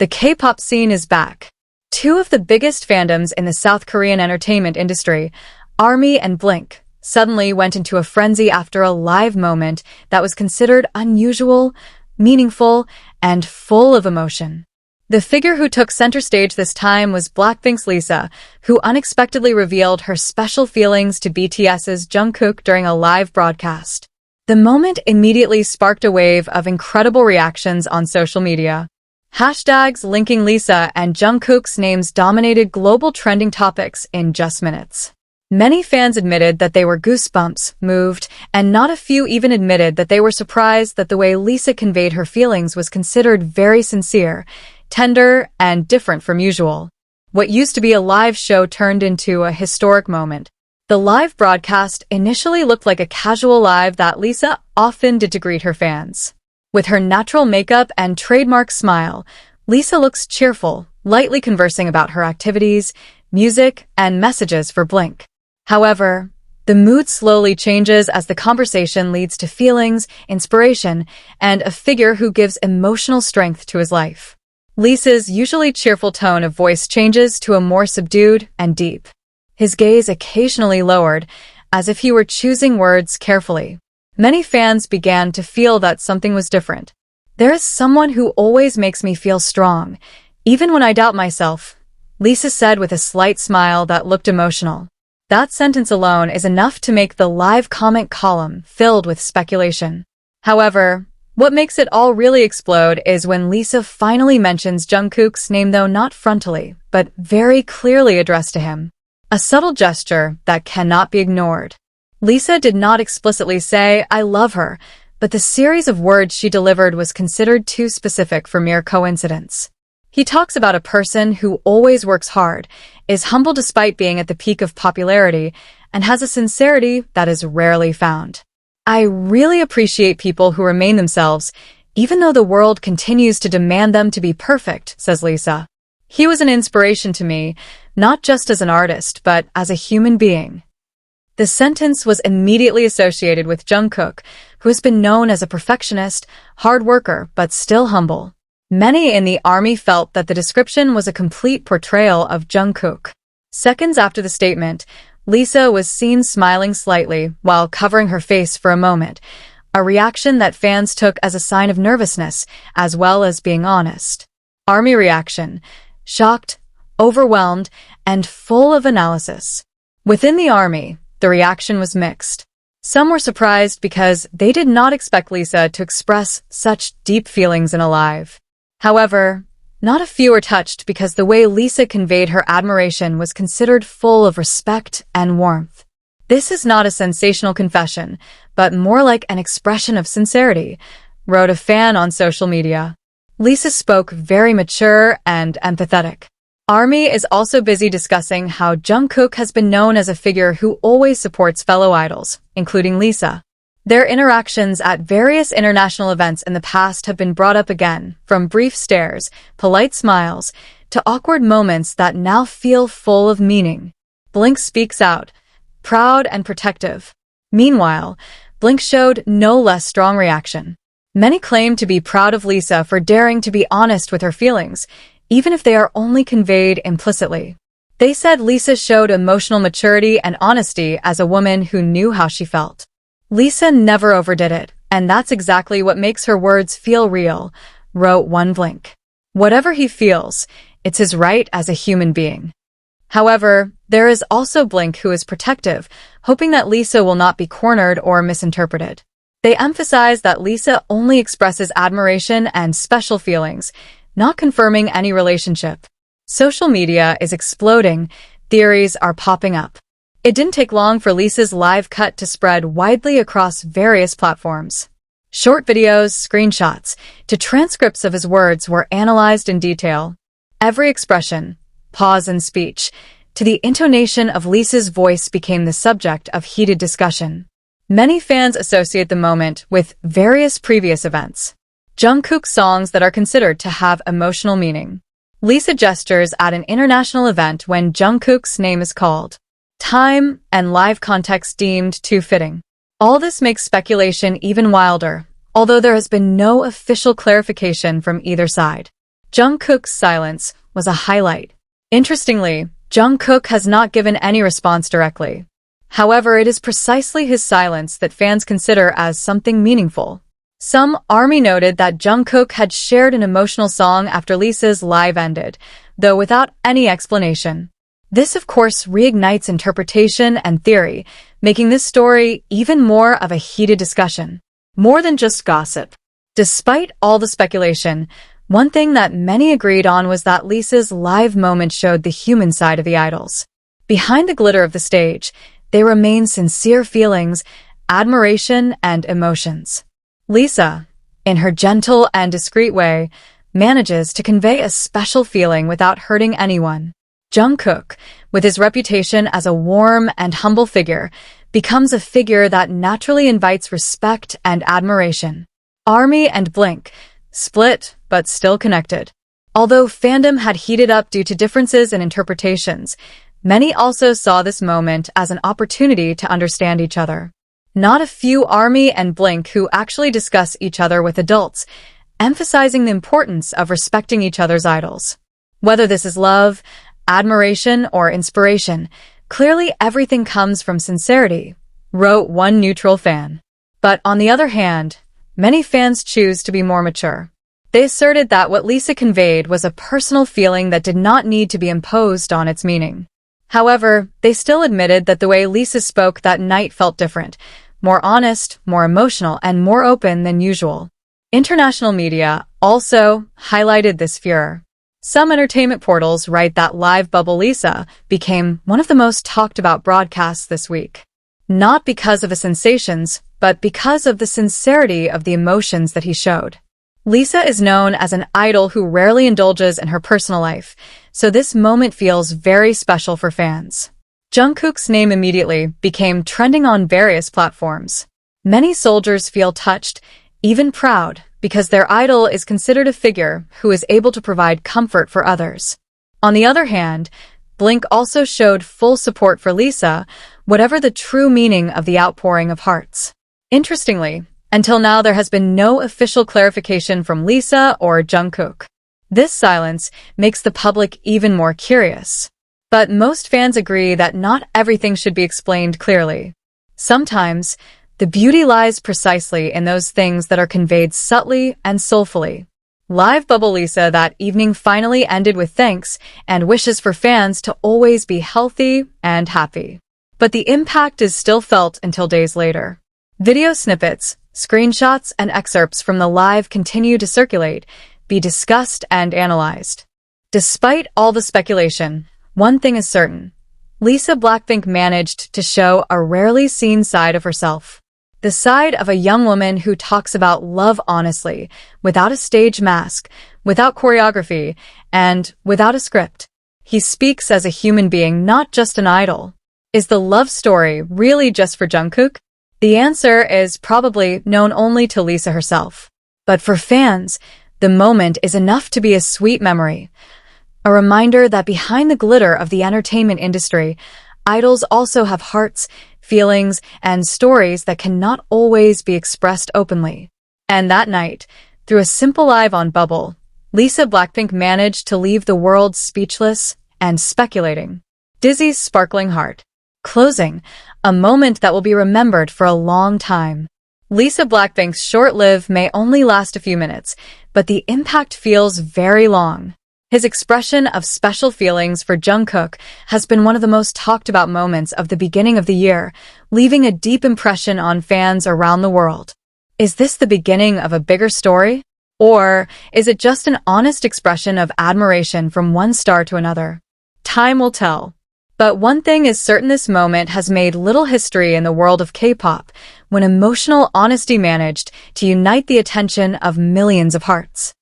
The K-pop scene is back. Two of the biggest fandoms in the South Korean entertainment industry, ARMY and BLINK, suddenly went into a frenzy after a live moment that was considered unusual, meaningful, and full of emotion. The figure who took center stage this time was BLACKPINK's Lisa, who unexpectedly revealed her special feelings to BTS's Jungkook during a live broadcast. The moment immediately sparked a wave of incredible reactions on social media. Hashtags linking Lisa and Jungkook's names dominated global trending topics in just minutes. Many fans admitted that they were goosebumps, moved, and not a few even admitted that they were surprised that the way Lisa conveyed her feelings was considered very sincere, tender, and different from usual. What used to be a live show turned into a historic moment. The live broadcast initially looked like a casual live that Lisa often did to greet her fans. With her natural makeup and trademark smile, Lisa looks cheerful, lightly conversing about her activities, music, and messages for BLINK. However, the mood slowly changes as the conversation leads to feelings, inspiration, and a figure who gives emotional strength to his life. Lisa's usually cheerful tone of voice changes to a more subdued and deep. His gaze occasionally lowered, as if he were choosing words carefully. Many fans began to feel that something was different. "There is someone who always makes me feel strong, even when I doubt myself," Lisa said with a slight smile that looked emotional. That sentence alone is enough to make the live comment column filled with speculation. However, what makes it all really explode is when Lisa finally mentions Jungkook's name, though not frontally, but very clearly addressed to him. A subtle gesture that cannot be ignored. Lisa did not explicitly say, "I love her," but the series of words she delivered was considered too specific for mere coincidence. He talks about a person who always works hard, is humble despite being at the peak of popularity, and has a sincerity that is rarely found. "I really appreciate people who remain themselves, even though the world continues to demand them to be perfect," says Lisa. "He was an inspiration to me, not just as an artist, but as a human being." The sentence was immediately associated with Jungkook, who has been known as a perfectionist, hard worker, but still humble. Many in the ARMY felt that the description was a complete portrayal of Jungkook. Seconds after the statement, Lisa was seen smiling slightly while covering her face for a moment, a reaction that fans took as a sign of nervousness, as well as being honest. ARMY reaction: shocked, overwhelmed, and full of analysis. Within the ARMY, the reaction was mixed. Some were surprised because they did not expect Lisa to express such deep feelings in a live. However, not a few were touched because the way Lisa conveyed her admiration was considered full of respect and warmth. "This is not a sensational confession, but more like an expression of sincerity," wrote a fan on social media. Lisa spoke very mature and empathetic. ARMY is also busy discussing how Jungkook has been known as a figure who always supports fellow idols, including Lisa. Their interactions at various international events in the past have been brought up again, from brief stares, polite smiles, to awkward moments that now feel full of meaning. BLINK speaks out, proud and protective. Meanwhile, BLINK showed no less strong reaction. Many claim to be proud of Lisa for daring to be honest with her feelings, even if they are only conveyed implicitly. They said Lisa showed emotional maturity and honesty as a woman who knew how she felt. "Lisa never overdid it, and that's exactly what makes her words feel real," wrote one BLINK. "Whatever he feels, it's his right as a human being." However, there is also BLINK who is protective, hoping that Lisa will not be cornered or misinterpreted. They emphasize that Lisa only expresses admiration and special feelings, not confirming any relationship. Social media is exploding, theories are popping up. It didn't take long for Lisa's live cut to spread widely across various platforms. Short videos, screenshots, to transcripts of his words were analyzed in detail. Every expression, pause in speech, to the intonation of Lisa's voice became the subject of heated discussion. Many fans associate the moment with various previous events. Jungkook songs that are considered to have emotional meaning. Lisa gestures at an international event when Jungkook's name is called. Time and live context deemed too fitting. All this makes speculation even wilder, although there has been no official clarification from either side. Jungkook's silence was a highlight. Interestingly, Jungkook has not given any response directly. However, it is precisely his silence that fans consider as something meaningful. Some ARMY noted that Jungkook had shared an emotional song after Lisa's live ended, though without any explanation. This, of course, reignites interpretation and theory, making this story even more of a heated discussion, more than just gossip. Despite all the speculation, one thing that many agreed on was that Lisa's live moment showed the human side of the idols. Behind the glitter of the stage, they remain sincere feelings, admiration, and emotions. Lisa, in her gentle and discreet way, manages to convey a special feeling without hurting anyone. Jungkook, with his reputation as a warm and humble figure, becomes a figure that naturally invites respect and admiration. ARMY and BLACKPINK, split but still connected. Although fandom had heated up due to differences in interpretations, many also saw this moment as an opportunity to understand each other. Not a few ARMY and BLACKPINK who actually discuss each other with adults, emphasizing the importance of respecting each other's idols. Whether this is love, admiration, or inspiration, clearly everything comes from sincerity, wrote one neutral fan. But on the other hand, many fans choose to be more mature. They asserted that what Lisa conveyed was a personal feeling that did not need to be imposed on its meaning. However, they still admitted that the way Lisa spoke that night felt different, more honest, more emotional, and more open than usual. International media also highlighted this furor. Some entertainment portals write that live Bubble Lisa became one of the most talked about broadcasts this week. Not because of the sensations, but because of the sincerity of the emotions that he showed. Lisa is known as an idol who rarely indulges in her personal life, so this moment feels very special for fans. Jungkook's name immediately became trending on various platforms. Many soldiers feel touched, even proud, because their idol is considered a figure who is able to provide comfort for others. On the other hand, BLACKPINK also showed full support for Lisa, whatever the true meaning of the outpouring of hearts. Interestingly, until now there has been no official clarification from Lisa or Jungkook. This silence makes the public even more curious. But most fans agree that not everything should be explained clearly. Sometimes, the beauty lies precisely in those things that are conveyed subtly and soulfully. Live Bubble Lisa that evening finally ended with thanks and wishes for fans to always be healthy and happy. But the impact is still felt until days later. Video snippets, screenshots, and excerpts from the live continue to circulate, be discussed and analyzed. Despite all the speculation, one thing is certain. Lisa BLACKPINK managed to show a rarely seen side of herself. The side of a young woman who talks about love honestly, without a stage mask, without choreography, and without a script. He speaks as a human being, not just an idol. Is the love story really just for Jungkook? The answer is probably known only to Lisa herself. But for fans, the moment is enough to be a sweet memory. A reminder that behind the glitter of the entertainment industry, idols also have hearts, feelings, and stories that cannot always be expressed openly. And that night, through a simple live on Bubble, Lisa BLACKPINK managed to leave the world speechless and speculating. Dizzy's sparkling heart. Closing, a moment that will be remembered for a long time. Lisa BLACKPINK's short live may only last a few minutes, but the impact feels very long. His expression of special feelings for Jungkook has been one of the most talked about moments of the beginning of the year, leaving a deep impression on fans around the world. Is this the beginning of a bigger story? Or is it just an honest expression of admiration from one star to another? Time will tell. But one thing is certain, this moment has made little history in the world of K-pop, when emotional honesty managed to unite the attention of millions of hearts.